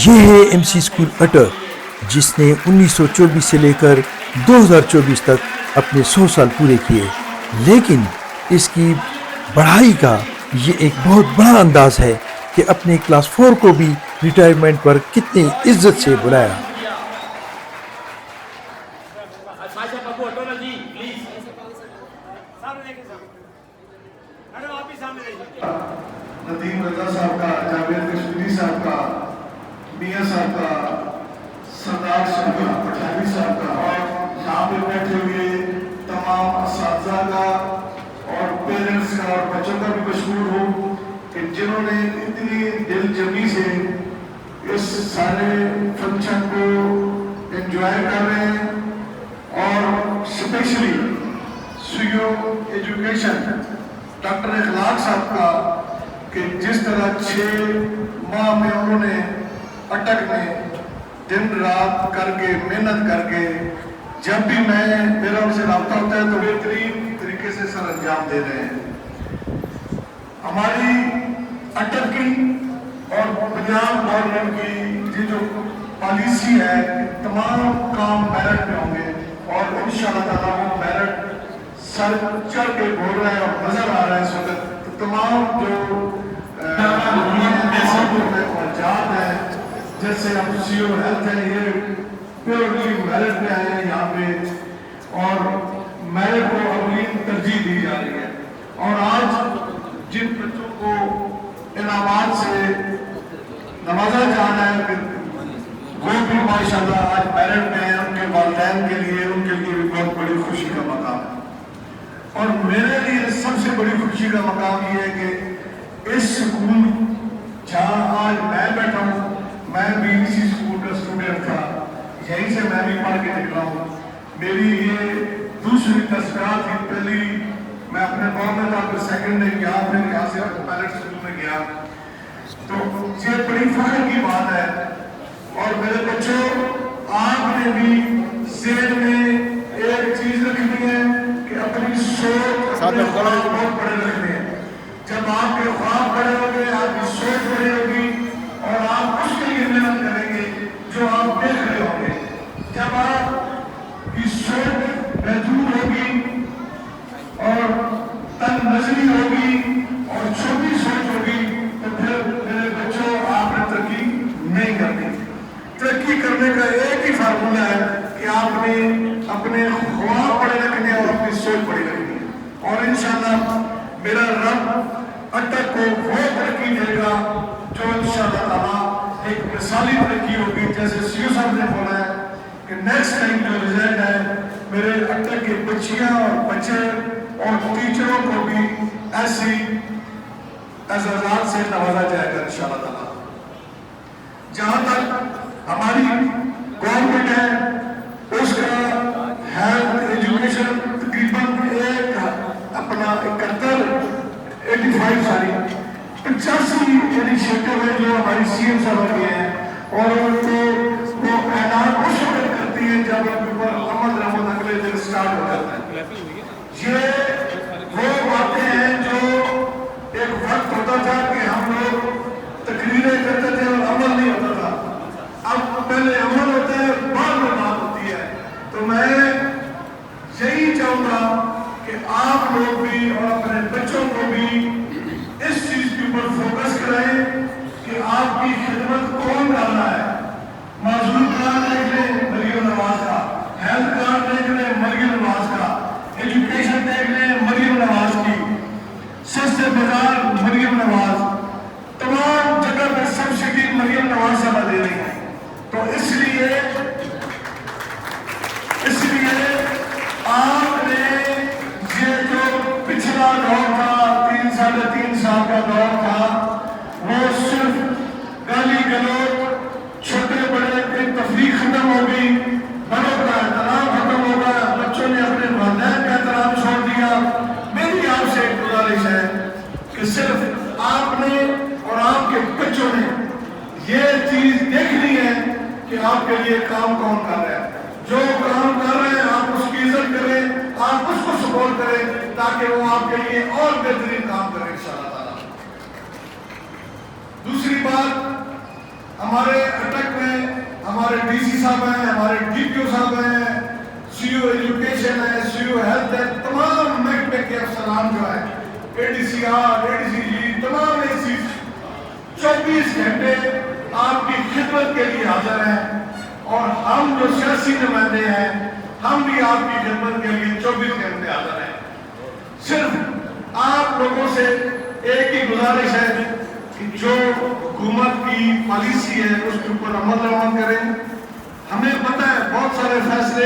یہ ہے M C school اٹک، جس نے 1924 سے لے کر 2024 تک اپنے 100 سال پورے کیے، لیکن اس کی بڑھائی کا یہ ایک بہت بڑا انداز ہے کہ اپنے کلاس 4 کو بھی ریٹائرمنٹ پر کتنی عزت سے بلایا۔ ندیم رضا صاحب کا، جاوید کشمیری صاحب کا، میاں صاحب کا، سردار شمبھو پٹھانی صاحب کا، اور یہاں پہ بیٹھے ہوئے تمام اساتذہ کا اور پیرنٹس کا اور بچوں کا بھی مشکور ہوں کہ جنہوں نے اتنی دل جمی سے اس سارے فنکشن کو انجوائے کر رہے ہیں، اور اسپیشلی سیو ایجوکیشن ڈاکٹر اخلاق صاحب کا کہ جس طرح 6 ماہ میں انہوں نے اٹک میں دن رات کر کے محنت کر کے جب بھی میرا ان سے رابطہ ہوتا ہے تو بہترین طریقے سے سر انجام دے رہے ہیں۔ ہماری اٹک کی اور پنجاب گورنمنٹ کی یہ جو پالیسی ہے تمام کام میرٹ میں ہوں گے، اور انشاءاللہ تعالیٰ وہ میرٹ سر چڑھ کے بول رہا ہے اور نظر آ رہا ہے اس وقت۔ تمام جو خرچات ہیں جیسے ہم سی او ہیلتھ ہیں، یہ پیورلی میرٹ میں آئے ہیں یہاں پہ، اور میرٹ کو اولین ترجیح دی جا رہی ہے۔ اور آج جن بچوں کو انعامات سے نوازا جانا ہے وہ بھی ماشاءاللہ آج میرٹ میں ہیں، ان کے والدین کے لیے بھی بہت بڑی خوشی کا مقام ہے۔ اور میرے لیے سب سے بڑی خوشی کا مقام یہ ہے کہ اس سکول جہاں آج میں بیٹھا ہوں، میں بھی اسی سکول کا اسٹوڈنٹ تھا، یہیں سے میں بھی پڑھ کے نکلا ہوں۔ میری یہ دوسری تذکرات تھی، پہلی میں اپنے دور میں تھا، پھر سیکنڈ ڈے یہاں پھر یہاں سے پائلٹ سکول میں گیا، تو یہ بڑی فخر کی بات ہے۔ اور میرے بچوں، آپ نے بھی ذہن میں ایک چیز رکھنی ہے کہ اپنی سوچ اپنے خواب بہت بڑے رکھنے ہیں۔ جب آپ کے خواب بڑے ہوں گے، آپ کی سوچ بڑی ہوگی، اور آپ اس کے لیے محنت کریں گے جو آپ دیکھ رہے ہوں گے۔ جب آپ کی سوچ محدود ہوگی اور تنگ نظری ہوگی اور چھوٹی سوچ ہوگی تو پھر میرے بچوں آپ نے ترقی نہیں کرنی۔ ترقی کرنے کا ایک ہی فارمولہ ہے کہ آپ نے اپنے خواب بڑے رکھنے اور اپنی سوچ بڑی رکھنی ہے، اور انشاءاللہ میرا رب اٹک کو وہ ترقی دے گا جو انشاءاللہ تعالیٰ ایک مثالی ترقی ہوگی، جیسے سی او صاحب نے بولا ہے کہ نیکسٹ ٹائم جو رزلٹ ہے میرے اٹک کے بچیاں اور بچے اور ٹیچروں کو بھی ایسی اعزازات سے نوازا جائے گا انشاءاللہ تعالیٰ۔ جہاں تک ہماری گورنمنٹ ہے اس کا ہیلتھ ایجوکیشن تقریباً ایک اپنا 85 انیشیٹو ہے جو ہماری سی ایم صاحب کے ہیں، اور ان کو وہ اعلان اس وقت کرتی ہے جب ان کے اوپر عمل رحمت اگلے دن سٹارٹ ہو جاتا ہے۔ یہ وہ باتیں ہیں جو ایک وقت ہوتا تھا کہ ہم لوگ تقریریں کرتے تھے اور عمل نہیں ہوتا تھا، اب پہلے عمل ہوتا ہے بعد میں بات ہوتی ہے۔ تو میں یہی چاہوں گا کہ آپ لوگ بھی اور اپنے بچوں کو بھی اس چیز کے اوپر فوکس کریں کہ آپ کی خدمت کون کر رہا ہے۔ معذور کارڈ دیکھ لیں مریم نواز کا، ہیلتھ کارڈ دیکھ لیں مریم نواز کا، ایجوکیشن دیکھ لیں مریم نواز کی، سستے بازار مریم نواز، تمام جگہ پہ سبسڈی مریم نواز صاحبہ دے رہی ہیں۔ تو اس لیے آپ نے یہ جو پچھلا دور تھا 3 سال کا دور تھا، وہ صرف گالی گلوچ، چھوٹے بڑے کی تفریق ختم ہو گئی، بڑوں کا احترام ختم ہو گیا، بچوں نے اپنے والدین کا احترام چھوڑ دیا۔ میری آپ سے ایک گزارش ہے کہ صرف آپ نے اور آپ کے بچوں نے یہ چیز دیکھنی ہے کہ آپ کے لیے کام کون کر رہا ہے۔ جو کام کر رہے ہیں آپ اس کی عزت کریں، آپ اس کو سپورٹ کریں تاکہ وہ آپ کے لیے اور بہترین کام کریں انشاءاللہ تعالیٰ۔ دوسری بات، हमारे अटक में हमारे डीसी साहब हैं, हमारे डीपीओ साहब हैं, सीईओ एजुकेशन है, सीईओ हेल्थ है, तमाम महकमे के अफसरान जो है, एडीसीआर, एडीसीजी, तमाम एसी 24 घंटे आपकी खिदमत के लिए हाजिर हैं। और हम जो सियासी नुमाइंदे हैं, हम भी आपकी खिदमत के लिए 24 घंटे हाजिर हैं। सिर्फ आप लोगों से एक ही गुजारिश है कि जो हुकूमत की पॉलिसी है उसके ऊपर अमल दरामद करें। हमें पता है बहुत सारे फैसले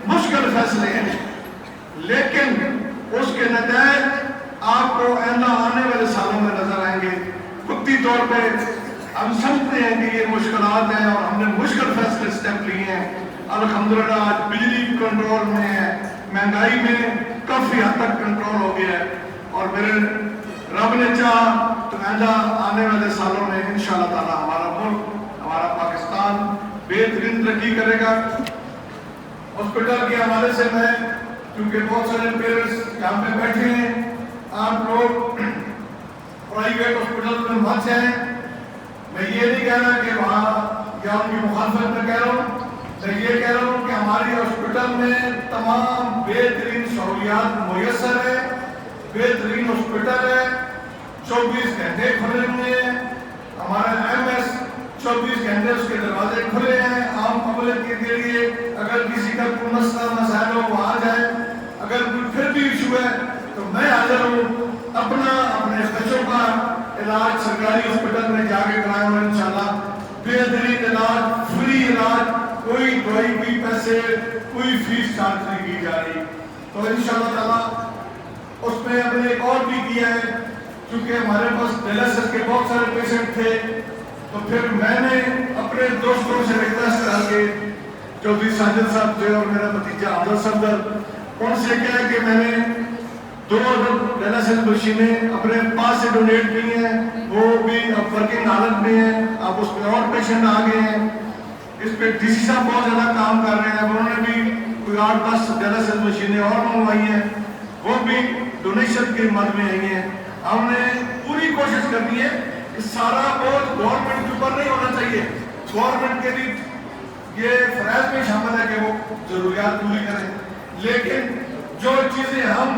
मुश्किल फैसले हैं, लेकिन उसके नतीजे आपको आइंदा आने वाले सालों में नजर आएंगे। वक्ती तौर पे हम समझते हैं कि ये मुश्किलात हैं और हमने मुश्किल फैसले स्टेप लिए हैं। अल्हम्दुलिल्लाह आज बिजली कंट्रोल में है, महंगाई में काफी हद तक कंट्रोल हो गया है, और मेरे रब ने चाहा तो आइंदा आने वाले सालों में इंशाअल्लाह ताला हमारा मुल्क, हमारा पाकिस्तान बेहतरीन तरक्की करेगा। हॉस्पिटल के हवाले से मैं, क्योंकि बहुत सारे पेरेंट्स यहाँ पे बैठे हैं, आप लोग प्राइवेट हॉस्पिटल में मत जाएं। मैं ये नहीं कह रहा कि वहाँ या उनकी मुखालफत में कह रहा हूँ, मैं ये कह रहा हूँ कि हमारी हॉस्पिटल में तमाम बेहतरीन सहूलियात मुयसर है, बेहतरीन हॉस्पिटल है, 24 घंटे खुले हुए हैं। हमारा MS 24 घंटे उसके दरवाजे खुले हैं आम पब्लिक के लिए। अगर किसी का कोई मसला मसाइल हो वो आ जाए, अगर कोई फिर भी इशू है तो मैं हाजिर हूँ। अपने बच्चों का इलाज सरकारी हॉस्पिटल में जाके कराएं और इंशाल्लाह बेहतरीन इलाज, फ्री इलाज, कोई दवाई की पैसे, कोई फीस चार्ज नहीं की जा रही। तो इंशाल्लाह ताला उसमें हमने एक और भी किया है, क्योंकि हमारे पास डायलिसिस के बहुत सारे पेशेंट थे, तो फिर मैंने अपने दोस्तों से रिक्वेस्ट करके चौधरी साजिद साहब थे और मेरा भतीजा आदर सफदर, उनसे क्या है कि मैंने 2 डायलिसिस मशीनें अपने पास से डोनेट की हैं, वो भी अब वर्किंग हालत में है। अब उसमें और पेशेंट आ गए हैं। इस पे डीसी साहब बहुत ज़्यादा काम कर रहे हैं, उन्होंने भी कोई 8-10 डायलिसिस मशीनें और मंगवाई हैं, वो भी डोनेशन की मद में आई हैं। हमने पूरी कोशिश करनी है कि सारा बोझ गवर्नमेंट के ऊपर नहीं होना चाहिए। गवर्नमेंट के भी ये फराइज में शामिल है कि वो जरूरियात पूरी करें, लेकिन जो चीज़ें हम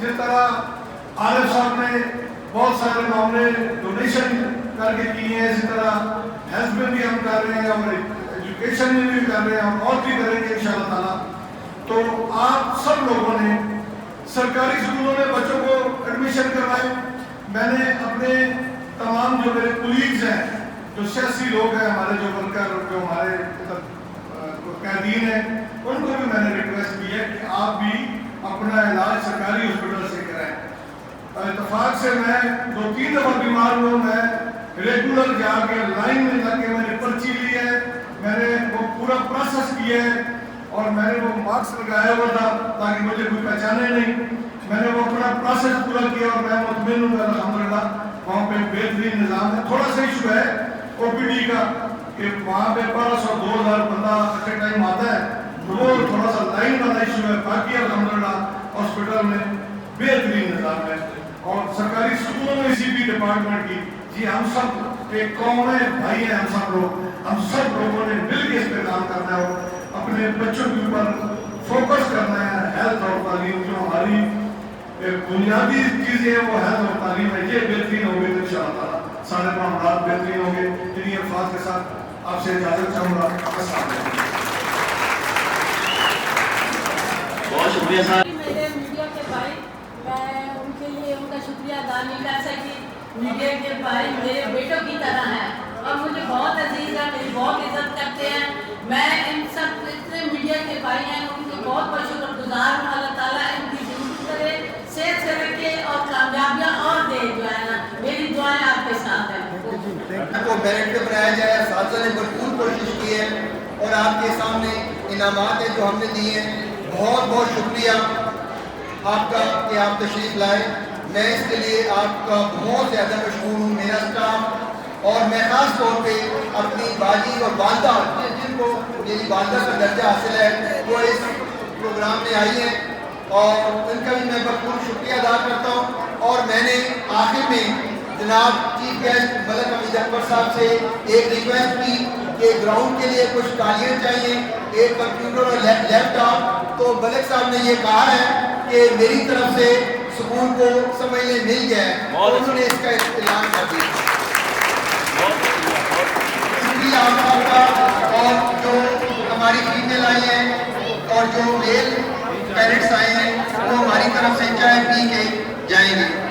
जिस तरह आरिफ साहब ने बहुत सारे मामले डोनेशन करके किए हैं, इसी तरह हेल्थ में भी हम कर रहे हैं और एजुकेशन में भी कर रहे हैं, हम और भी करेंगे इंशाअल्लाह ताला। तो आप सब लोगों ने सरकारी स्कूलों में बच्चों को एडमिशन करवाए। मैंने अपने तमाम जो मेरे कुलीग्स हैं, जो सियासी लोग हैं, हमारे जो वर्कर, जो हमारे कैदीन हैं, उनको भी मैंने रिक्वेस्ट की है कि आप भी अपना इलाज सरकारी हॉस्पिटल से कराएं। इत्तेफाक से मैं 2-3 दफ़ा बीमार हूँ, मैं रेगुलर जाके लाइन में लग के मैंने पर्ची ली है, मैंने वो पूरा प्रोसेस किया है और मैंने वो मास्क लगाया हुआ था ताकि मुझे कोई पहचाने नहीं। मैंने वो अपना प्रोसेस पूरा किया और मैं मुतमिन हूँ अल्हम्दुलिल्लाह वहाँ पे बेहतरीन निज़ाम है। थोड़ा सा इशू है OPD का कि वहाँ पे 1200-2000 बंदा एट ए टाइम आता है, वो थोड़ा सा लाइन वाला इशू है। बाकी अल्हम्दुलिल्लाह हॉस्पिटल में बेहतरीन निज़ाम है और सरकारी स्कूलों में इसी भी डिपार्टमेंट की जी हम सब एक कौम है, भाई हैं हम सब लोगों ने मिल के इस पे काम करना है, अपने बच्चों के ऊपर फोकस करना है। हेल्थ और तालीम जो हमारी बुनियादी चीज़ें हैं वो हेल्थ और तालीम है, ये बेहतरीन होगी तो इंशाअल्लाह सारे मामलात बेहतरीन होंगे। इन्हीं अल्फाज के साथ आपसे इजाज़त चाहूँगा। अस्सलाम वालेकुम। बहुत शुक्रिया सर। मेरे मीडिया के भाई, मैं उनके लिए उनका शुक्रिया अदा नहीं कर सकती। मीडिया के भाई मेरे बेटों की तरह हैं और मुझे बहुत अजीज है, मेरी बहुत इज्जत करते हैं। मैं इन सब इतने मीडिया के भाई हैं उनके बहुत शुक्रगुजार हूँ। अल्लाह ताला इनकी जिंदगी करे, सेहत से रखे और कामयाबियाँ और दे। जो है ना, मेरी दुआएं आपके साथ हैं। को मेरिट पे बनाया जाए, साथियों ने भरपूर कोशिश की है और आपके सामने इनामात है जो हमने दिए हैं। बहुत बहुत शुक्रिया आपका कि आप तशरीफ़ लाए। मैं इसके लिए आपका बहुत ज़्यादा मशहूर हूँ, मेरा स्टाफ और मैं ख़ास तौर पे अपनी बाजी और वालदा जिनको मेरी वालदा का दर्जा हासिल है वो इस प्रोग्राम में आई है और उनका भी मैं भरपूर शुक्रिया अदा करता हूँ। और मैंने आखिर में जनाब चीफ गेस्ट मलिक हमीद अकबर साहब से एक रिक्वेस्ट की कि ग्राउंड के लिए कुछ ट्रालियाँ चाहिए, एक कंप्यूटर और लैपटॉप। तो मलिक साहब ने ये कहा है कि मेरी तरफ से स्कूल को समझने मिल गया है, और उन्होंने इसका ऐलान कर दिया। शुक्रिया आप सबका। और जो हमारी फीमेल आई हैं और जो मेल पेरेंट्स आए हैं वो हमारी तरफ से चाय पी के जाएंगे।